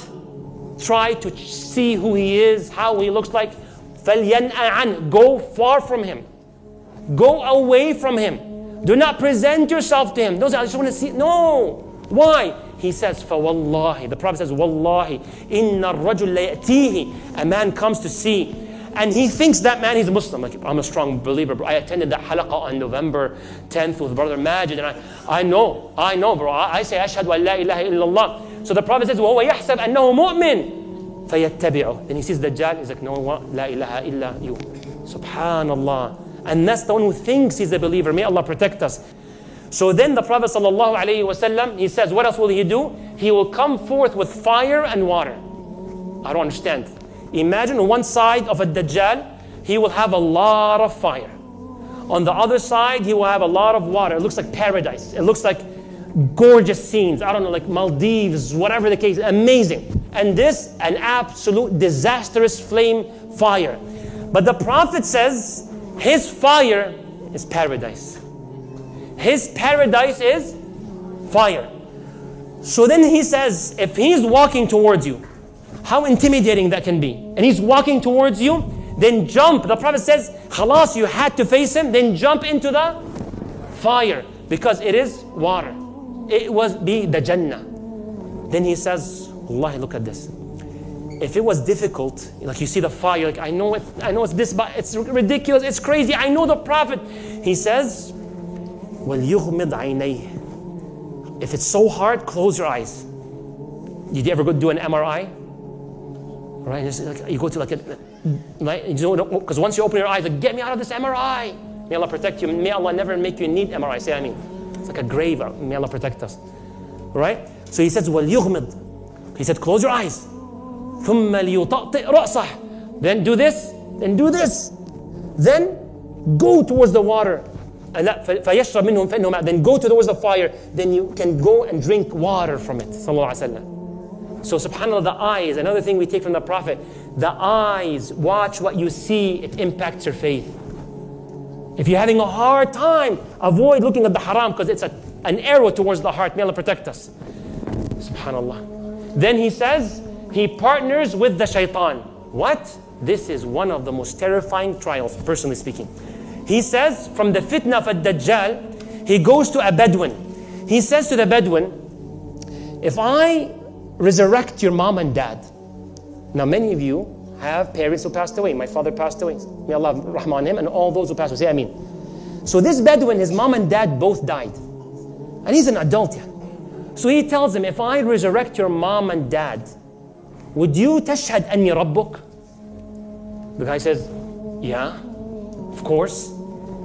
try to see who he is, how he looks like. فَلْيَنْأَ عَنْهُ. Go far from him. Go away from him. Do not present yourself to him. Those I just want to see. No. Why? He says, فَوَاللَّهِ. The Prophet says, وَاللَّهِ إِنَّ الرَّجُلَ يَأْتِيهِ. A man comes to see. And he thinks that man, he's a Muslim. Like, I'm a strong believer, bro. I attended that halaqah on November 10th with Brother Majed. And I know, bro. I say, Ashhadu an la ilaha illallah. So the Prophet says, وَهُوَ يَحْسَبْ أَنَّهُ مُؤْمِن. فَيَتَّبِعُ. Then he sees Dajjal. He's like, no, what? La ilaha illa you. Subhanallah. And that's the one who thinks he's a believer. May Allah protect us. So then the Prophet ﷺ, he says, what else will he do? He will come forth with fire and water. I don't understand. Imagine on one side of a Dajjal, he will have a lot of fire. On the other side, he will have a lot of water. It looks like paradise. It looks like gorgeous scenes. I don't know, like Maldives, whatever the case. Amazing. And this, an absolute disastrous flame fire. But the Prophet says, his fire is paradise. His paradise is fire. So then he says, if he's walking towards you, how intimidating that can be. And he's walking towards you, then jump. The Prophet says, khalas, you had to face him, then jump into the fire. Because it is water. It was be the Jannah. Then he says, Wallahi, look at this. If it was difficult, like you see the fire, like I know it's this, but it's ridiculous, it's crazy, I know the Prophet. He says, وَلْيُغْمِضْ عَيْنَيْهِ. If it's so hard, close your eyes. Did you ever go do an MRI? Right? Like you go to like a, right? Because once you open your eyes, like, get me out of this MRI. May Allah protect you. May Allah never make you need MRI. Say Ameen. It's like a grave. May Allah protect us. Right? So he says, وَلْيُغْمِضْ. He said, close your eyes. ثُمَّ لِيُطَأْطِئْ رَأْسَهُ. Then do this, then do this. Then go towards the water. فَيَشْرَبْ مِنْهُمْ فَإِنَّهُ مَاءٌ. Then go towards the fire. Then you can go and drink water from it. Sallallahu Alaihi Wasallam. So subhanAllah, the eyes, another thing we take from the Prophet, the eyes, watch what you see, it impacts your faith. If you're having a hard time, avoid looking at the haram because it's an arrow towards the heart. May Allah protect us. Subhanallah. Then he says, he partners with the shaitan. What? This is one of the most terrifying trials, personally speaking. He says, from the fitna of Dajjal, he goes to a Bedouin. He says to the Bedouin, if I resurrect your mom and dad. Now many of you have parents who passed away. My father passed away. May Allah rahmah on him and all those who passed away. Say Ameen. So this Bedouin, his mom and dad both died. And he's an adult. Yeah. So he tells him, if I resurrect your mom and dad, would you tashhad anni rabbuk? The guy says, yeah, of course.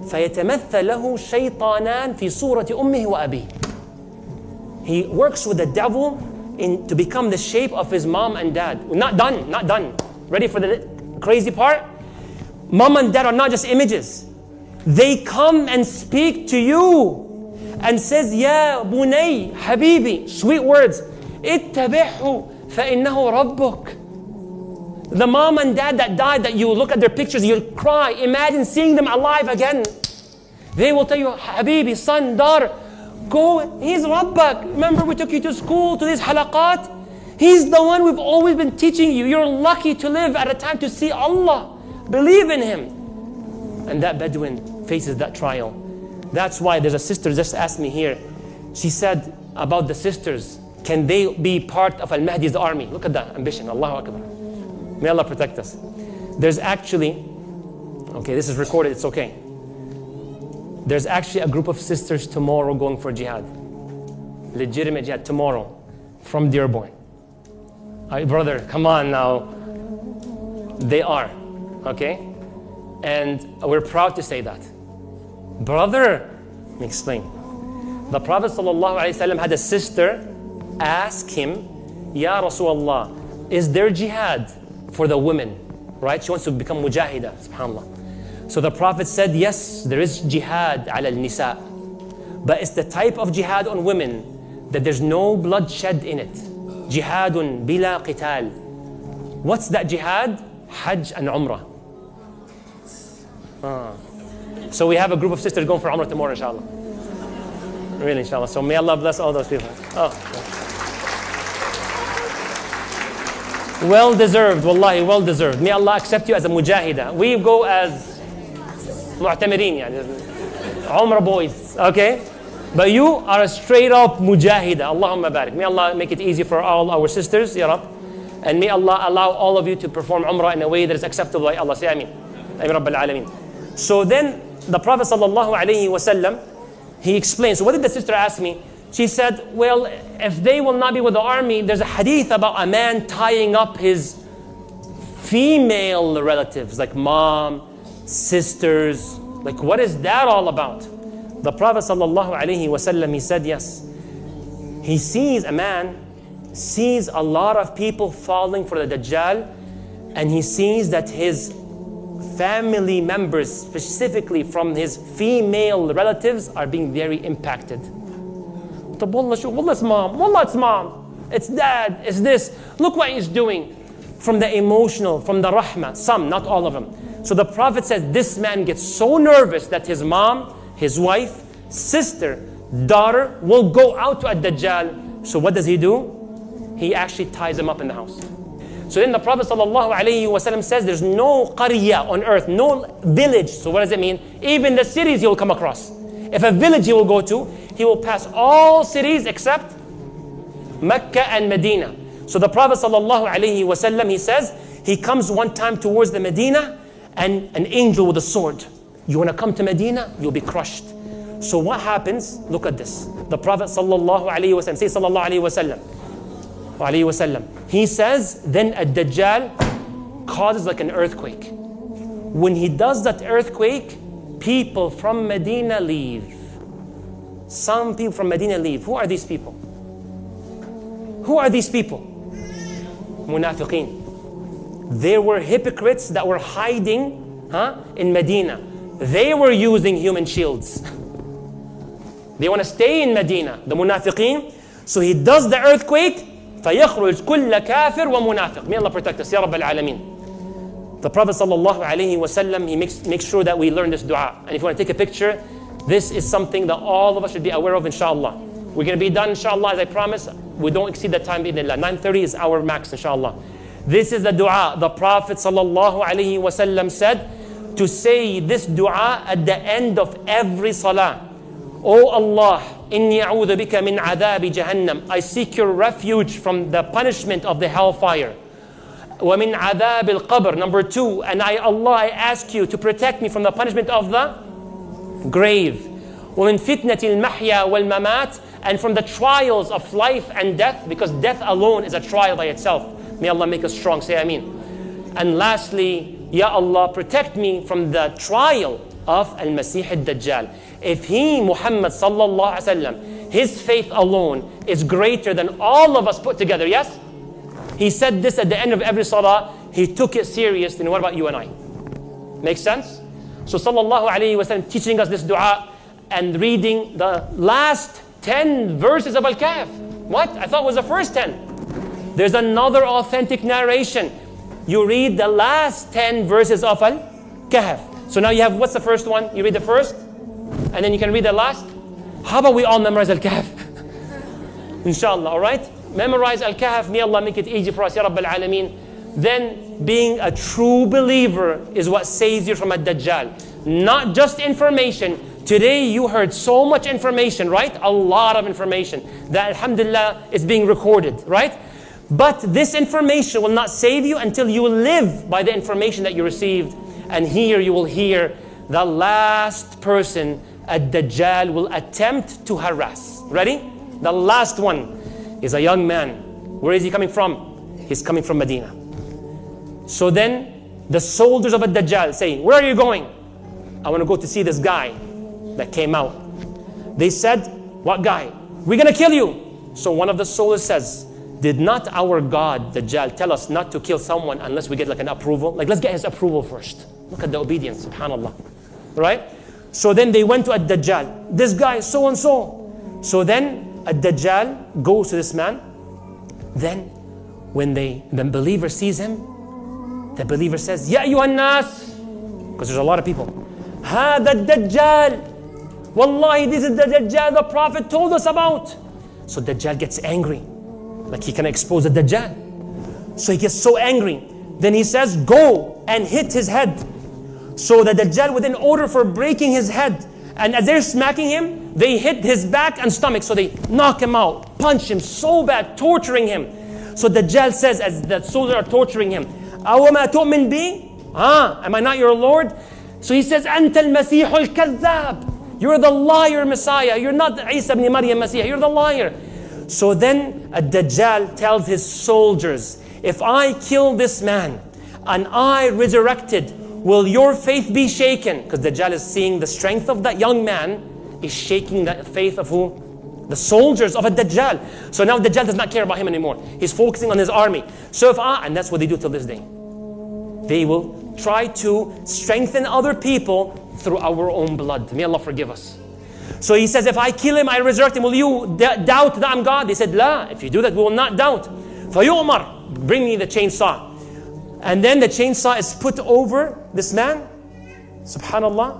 فيتمثل له شيطانان في صورة أمه وأبيه. He works with the devil to become the shape of his mom and dad. Not done. Ready for the crazy part? Mom and dad are not just images. They come and speak to you and says, Ya bunay, habibi, sweet words. اتبعه فإنه ربك. The mom and dad that died, that you look at their pictures, you'll cry. Imagine seeing them alive again. They will tell you, Habibi, son, daughter, go, he's Rabbak. Remember we took you to school, to these halaqat? He's the one we've always been teaching you. You're lucky to live at a time to see Allah. Believe in Him. And that Bedouin faces that trial. That's why there's a sister just asked me here. She said about the sisters, can they be part of Al-Mahdi's army? Look at that ambition, Allahu Akbar. May Allah protect us. There's actually, okay, this is recorded, it's okay. There's actually a group of sisters tomorrow going for jihad. Legitimate jihad tomorrow from Dearborn. Brother, come on now. They are, okay? And we're proud to say that. Brother, let me explain. The Prophet ﷺ had a sister ask him, Ya Rasulullah, is there jihad for the women? Right? She wants to become mujahida, subhanAllah. So the Prophet said, yes, there is jihad ala al-nisa. But it's the type of jihad on women that there's no bloodshed in it. Jihadun bila qital. What's that jihad? Hajj and Umrah. So we have a group of sisters going for Umrah tomorrow, inshallah. Really, inshallah. So may Allah bless all those people. Well deserved, wallahi, well deserved. May Allah accept you as a mujahida. We go as mu'tamirin, Umrah boys, okay? But you are a straight up mujahida. Allahumma barik. May Allah make it easy for all our sisters, ya Rab. And may Allah allow all of you to perform Umrah in a way that is acceptable by Allah. Say Ameen. Ameen Rabbil Alameen. So then the Prophet sallallahu alayhi wasallam, he explains. So what did the sister ask me? She said, well, if they will not be with the army, there's a hadith about a man tying up his female relatives, like mom, sisters. Like, what is that all about? The Prophet sallallahu alaihi wasallam, he said, yes. He sees a man, sees a lot of people falling for the Dajjal, and he sees that his family members, specifically from his female relatives, are being very impacted. Wallah, it's mom. Wallah, it's mom. It's dad. It's this. Look what he's doing. From the emotional, from the rahmah. Some, not all of them. So the Prophet says this man gets so nervous that his mom, his wife, sister, daughter will go out to a Dajjal. So what does he do? He actually ties them up in the house. So then the Prophet ﷺ says there's no qarya on earth, no village. So what does it mean? Even the cities he will come across. If a village he will go to, he will pass all cities except Mecca and Medina. So the Prophet ﷺ, he says, he comes one time towards the Medina and an angel with a sword. You want to come to Medina? You'll be crushed. So what happens? Look at this. The Prophet ﷺ, say sallallahu alayhi wasallam. He says, then a Dajjal causes like an earthquake. When he does that earthquake, people from Medina leave. Some people from Medina leave. Who are these people? Who are these people? Munafiqeen. There were hypocrites that were hiding in Medina. They were using human shields. They want to stay in Medina, the Munafiqeen. So he does the earthquake. فَيَخْرُجْ كُلَّ كَافِرْ وَمُنَافِقْ. May Allah protect us, Ya Rabbil Alameen. The Prophet sallallahu alayhi wasallam, he makes sure that we learn this dua. And if you want to take a picture, this is something that all of us should be aware of, inshallah. We're going to be done, inshallah, as I promise. We don't exceed that time, bi'idhnillah. 9:30 is our max, inshallah. This is the dua. The Prophet sallallahu alayhi wasallam said to say this dua at the end of every salah. O Allah, inni a'udhu bika min adhabi jahannam. I seek your refuge from the punishment of the hellfire. وَمِنْ عَذَابِ الْقَبْرِ. Number 2, and Allah, I ask you to protect me from the punishment of the grave. وَمِنْ فِتْنَةِ الْمَحْيَا وَالْمَمَاتِ. And from the trials of life and death, because death alone is a trial by itself. May Allah make us strong. Say Ameen. And lastly, Ya Allah, protect me from the trial of Al-Masih Al-Dajjal. If he, Muhammad sallallahu alaihi wasallam, his faith alone is greater than all of us put together, yes? He said this at the end of every salah. He took it serious. Then what about you and I? Makes sense? So sallallahu alayhi wa sallam teaching us this dua and reading the last 10 verses of Al-Kahf. What? I thought it was the first 10. There's another authentic narration. You read the last 10 verses of Al-Kahf. So now you have, what's the first one? You read the first, and then you can read the last. How about we all memorize Al-Kahf? Inshallah, all right? Memorize Al-Kahf. May Allah make it easy for us, Ya Rabbal Alameen. Then being a true believer is what saves you from Ad-Dajjal. Not just information. Today you heard so much information, right? A lot of information that alhamdulillah is being recorded, right? But this information will not save you until you live by the information that you received. And here you will hear the last person Ad-Dajjal will attempt to harass. Ready? The last one is a young man. Where is he coming from? He's coming from Medina. So then the soldiers of Ad-Dajjal say, where are you going? I want to go to see this guy that came out. They said, what guy? We're going to kill you. So one of the soldiers says, did not our God, Dajjal, tell us not to kill someone unless we get like an approval? Like, let's get his approval first. Look at the obedience, subhanAllah. Right? So then they went to Ad-Dajjal. This guy, so-and-so. So then Ad-Dajjal goes to this man. Then when the believer sees him, the believer says, Ya ayyuhan nas, because there's a lot of people. Hada Dajjal. Wallahi, this is the Dajjal the Prophet told us about. So Dajjal gets angry. Like he can expose the Dajjal. So he gets so angry. Then he says, go and hit his head. So the Dajjal would then order for breaking his head. And as they're smacking him, they hit his back and stomach. So they knock him out, punch him so bad, torturing him. So Dajjal says, as the soldiers are torturing him, أَوَمَا تُؤْمِن بِي? Am I not your Lord? So he says, أَنْتَ الْمَسِيحُ الْكَذَّابِ. You're the liar Messiah. You're not Isa ibn Maryam Messiah. You're the liar. So then Ad-Dajjal tells his soldiers, if I kill this man and I resurrected, will your faith be shaken? Because Dajjal is seeing the strength of that young man is shaking the faith of who? The soldiers of Ad-Dajjal. So now Dajjal does not care about him anymore. He's focusing on his army. So and that's what they do till this day. They will try to strengthen other people through our own blood. May Allah forgive us. So he says, if I kill him, I resurrect him, will you doubt that I'm God? They said, La, if you do that, we will not doubt. فَيُؤْمَرْ, bring me the chainsaw. And then the chainsaw is put over this man, subhanallah,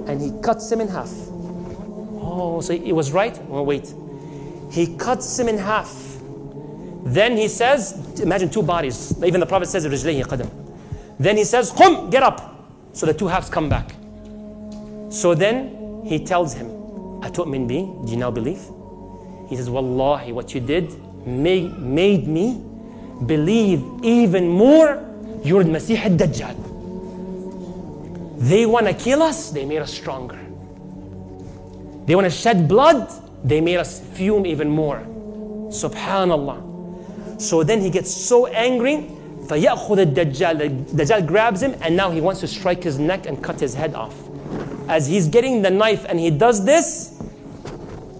and he cuts him in half. Oh, so it was right? Oh, wait. He cuts him in half. Then he says, imagine two bodies. Even the Prophet says, رِجْلَيْهِ قَدَمْ. Then he says, قُم, get up. So the two halves come back. So then he tells him, أَتُؤْمِن بِي? Do you now believe? He says, Wallahi, what you did made me believe even more you're the Masih Ad-Dajjal. They want to kill us, they made us stronger. They want to shed blood, they made us fume even more. Subhanallah. So then he gets so angry, فَيَأْخُذَ الدَّجَّالِ. The Dajjal grabs him and now he wants to strike his neck and cut his head off. As he's getting the knife and he does this,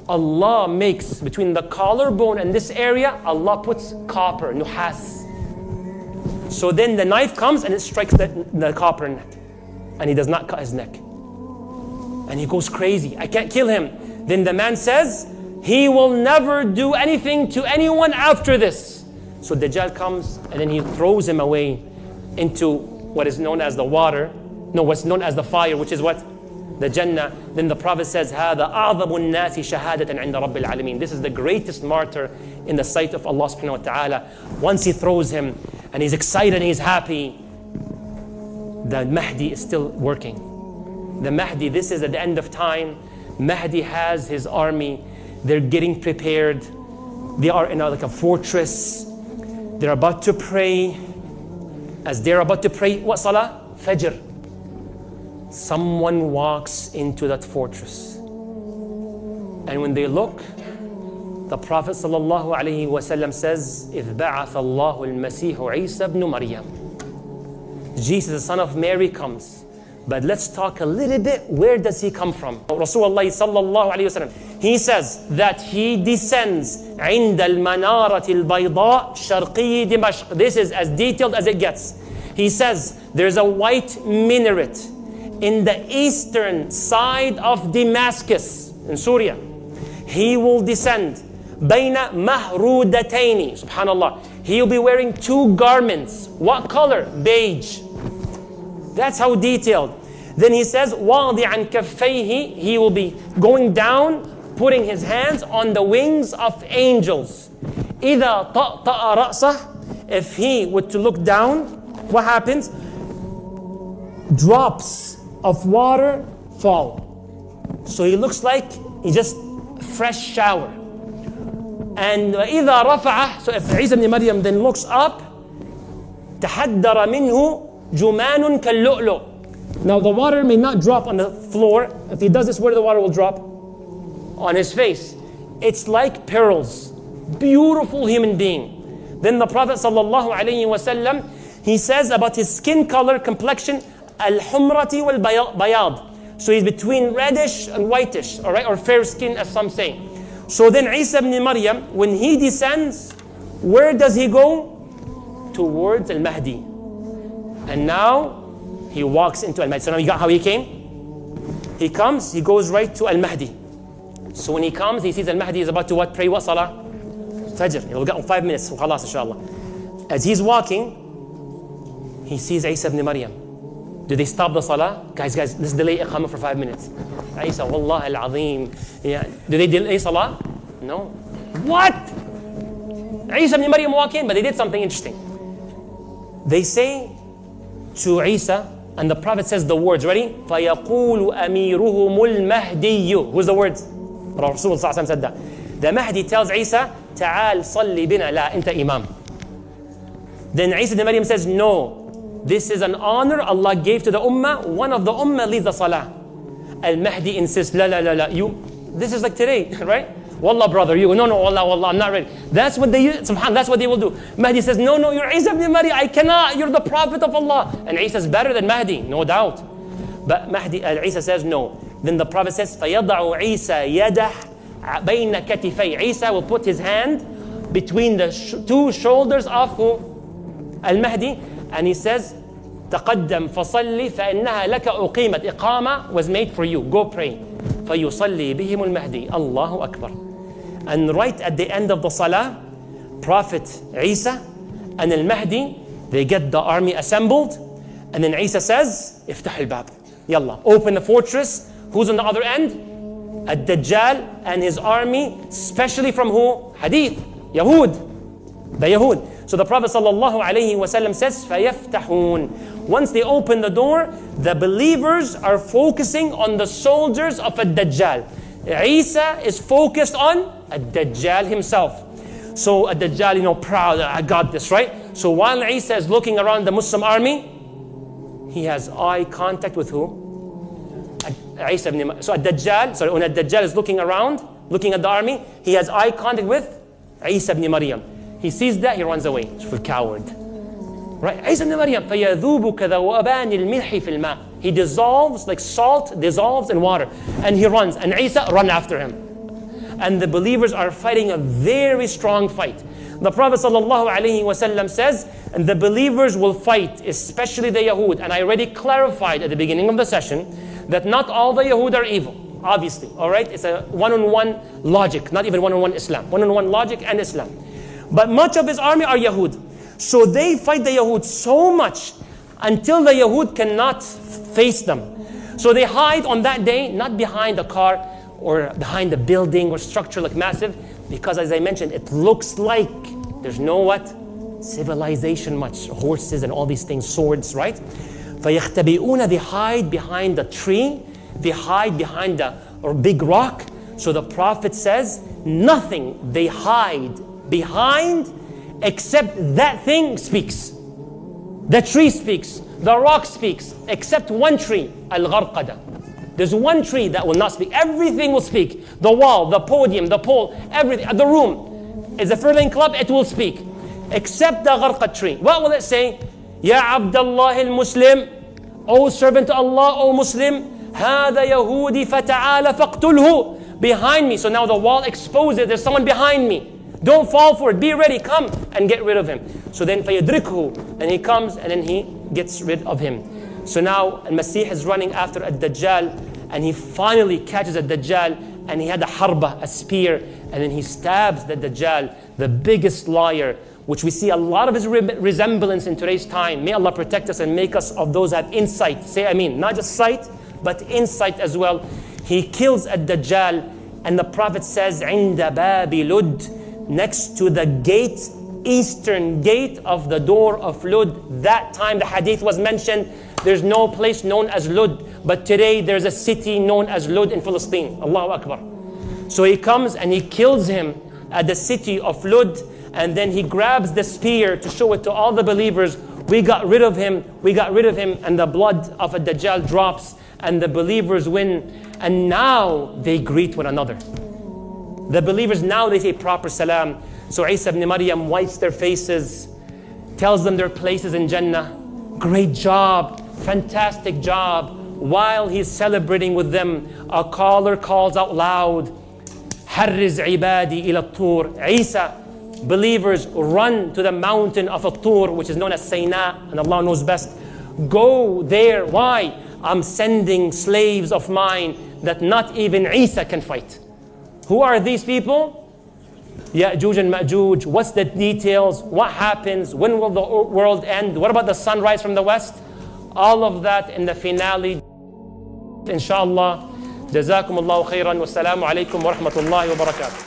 Allah makes between the collarbone and this area, Allah puts copper, nuhas. So then the knife comes and it strikes the copper neck. And he does not cut his neck. And he goes crazy. I can't kill him. Then the man says, he will never do anything to anyone after this. So Dajjal comes and then he throws him away into what is known as the water. No, what's known as the fire, which is what? The Jannah. Then the Prophet says, هَذَا أَعْظَمُ النَّاسِ شَهَادَةً عِنْدَ رَبِّ الْعَالَمِينَ. This is the greatest martyr in the sight of Allah subhanahu wa ta'ala. Once he throws him and he's excited and he's happy, the Mahdi is still working. The Mahdi, this is at the end of time. Mahdi has his army. They're getting prepared. They are in like a fortress. They're about to pray. As they're about to pray, what salah? Fajr. Someone walks into that fortress. And when they look, the Prophet ﷺ says, إِذْ بَعَثَ اللَّهُ الْمَسِيحُ عِيسَى ibn Maryam. Jesus, the son of Mary, comes. But let's talk a little bit, where does he come from? Rasulullah sallallahu alayhi wa sallam, he says that he descends عند المنارة البيضاء شرقي دمشق. This is as detailed as it gets. He says there's a white minaret in the eastern side of Damascus in Syria. He will descend بين مهرودتين. Subhanallah. He will be wearing 2 garments. What color? Beige. That's how detailed. Then he says, واضعا كفيه. He will be going down, putting his hands on the wings of angels. إذا طأطأ رأسه. If he were to look down, what happens? Drops of water fall. So he looks like he just fresh shower. And إذا رفعه. So if Isa ibn Maryam then looks up, تحدر منه جمان كاللؤلؤ. Now the water may not drop on the floor. If he does this, where the water will drop? On his face. It's like pearls. Beautiful human being. Then the Prophet sallallahu alayhi wasallam, he says about his skin color, complexion, al-humrati wal-bayad. So he's between reddish and whitish, all right, or fair skin as some say. So then Isa ibn Maryam, when he descends, where does he go? Towards Al-Mahdi. And now he walks into Al-Mahdi. So now you got how he came? He comes, he goes right to Al-Mahdi. So when he comes, he sees Al-Mahdi is about to what? Pray what salah? Fajr. He'll get 5 minutes. Khalas, inshallah. As he's walking, he sees Isa ibn Maryam. Do they stop the salah? Guys, let's delay iqamah for 5 minutes. Isa, wallah al-azim. Yeah. Do they delay salah? No. What? Isa ibn Maryam walk in, but they did something interesting. They say to Isa, and the Prophet says the words, ready? فَيَقُولُ أَمِيرُهُمُ الْمَهْدِيُّ. Who's the words? Rasulullah said that. The Mahdi tells Isa, تعال صلي بنا. لا, أنت إمام. Then Isa ibn Maryam says, no. This is an honor Allah gave to the ummah. One of the ummah leads the salah. Al-Mahdi insists, la. This is like today, right? Wallah, brother, you. No, wallah, I'm not ready. That's what they, subhanAllah, that's what they will do. Mahdi says, no, you're Isa ibn Maryam. I cannot. You're the Prophet of Allah. And Isa is better than Mahdi, no doubt. But Isa says, no. Then the Prophet says, فَيَضَعُ عِيسَى يَدَهْ بَيْنَ كَتِفَيْ. Isa will put his hand between the 2 shoulders of who? Al-Mahdi. And he says, تقدم فصلي فإنها لك أقيمت. Iqama was made for you. Go pray. فيصلي بهم المهدي. Allahu Akbar. And right at the end of the salah, Prophet Isa and Al-Mahdi, they get the army assembled. And then Isa says, افتح الباب. Yalla, open the fortress. Who's on the other end? Al-Dajjal and his army, especially from who? Hadith. Yahud. The Yahud. So the Prophet sallallahu alayhi wasallam says, فَيَفْتَحُونَ. Once they open the door, the believers are focusing on the soldiers of Al-Dajjal. Isa is focused on Al-Dajjal himself. So Al-Dajjal, proud, I got this, right? So while Isa is looking around the Muslim army, he has eye contact with who? Isa ibn. So Al-Dajjal, when Al-Dajjal is looking around, looking at the army, he has eye contact with Isa ibn Maryam. He sees that, he runs away. For coward. Right? Isa ibn Maryam, فَيَذُوبُ كَذَوَابَانِ الْمِلْحِ فِي الْمَاءِ. He dissolves, like salt dissolves in water. And he runs. And Isa run after him. And the believers are fighting a very strong fight. The Prophet ﷺ says, and the believers will fight, especially the Yahud. And I already clarified at the beginning of the session that not all the Yahud are evil. Obviously. Alright? It's a one-on-one logic. Not even one-on-one Islam. One-on-one logic and Islam. But much of his army are Yahud. So they fight the Yahud so much until the Yahud cannot face them. So they hide on that day, not behind a car or behind a building or structure like massive, because as I mentioned, it looks like there's no what? Civilization much. Horses and all these things, swords, right? فَيَخْتَبِئُونَ. They hide behind a tree. They hide behind a big rock. So the Prophet says, nothing they hide behind except that thing speaks. The tree speaks. The rock speaks. Except one tree, Al-Gharqada. There's one tree that will not speak. Everything will speak. The wall, the podium, the pole, everything. The room is a furling club, it will speak. Except the Gharqad tree. What will it say? Ya Abdullah al-Muslim, O servant of Allah, O Muslim, هذا يهودي فتعال فاقتله. Behind me. So now the wall exposes, there's someone behind me. Don't fall for it, be ready, come and get rid of him. So then فيدركه, and he comes and then he gets rid of him. So now Al-Masih is running after Al-Dajjal, and he finally catches Al-Dajjal, and he had a harba, a spear, and then he stabs the Dajjal, the biggest liar, which we see a lot of his resemblance in today's time. May Allah protect us and make us of those that have insight. Say Ameen. Not just sight, but insight as well. He kills Ad-Dajjal, and the Prophet says, عند باب لد, next to the gate, eastern gate of the door of Lud. That time the hadith was mentioned. There's no place known as Lud, but today there's a city known as Lud in Palestine. Allahu Akbar. So he comes and he kills him at the city of Lud, and then he grabs the spear to show it to all the believers. We got rid of him, we got rid of him, and the blood of a Dajjal drops, and the believers win. And now they greet one another. The believers now, they say proper salam. So Isa ibn Maryam wipes their faces, tells them their places in Jannah. Great job, fantastic job. While he's celebrating with them, a caller calls out loud, Harriz ibadi ila tur. Isa, believers, run to the mountain of At-Tur, which is known as Sinai, and Allah knows best. Go there. Why? I'm sending slaves of mine that not even Isa can fight. Who are these people? Ya'juj and Ma'juj. What's the details? What happens? When will the world end? What about the sun rise from the west? All of that in the finale, inshallah. Jazakumullahu khairan. Wassalamu alaikum wa rahmatullahi wa barakatuh.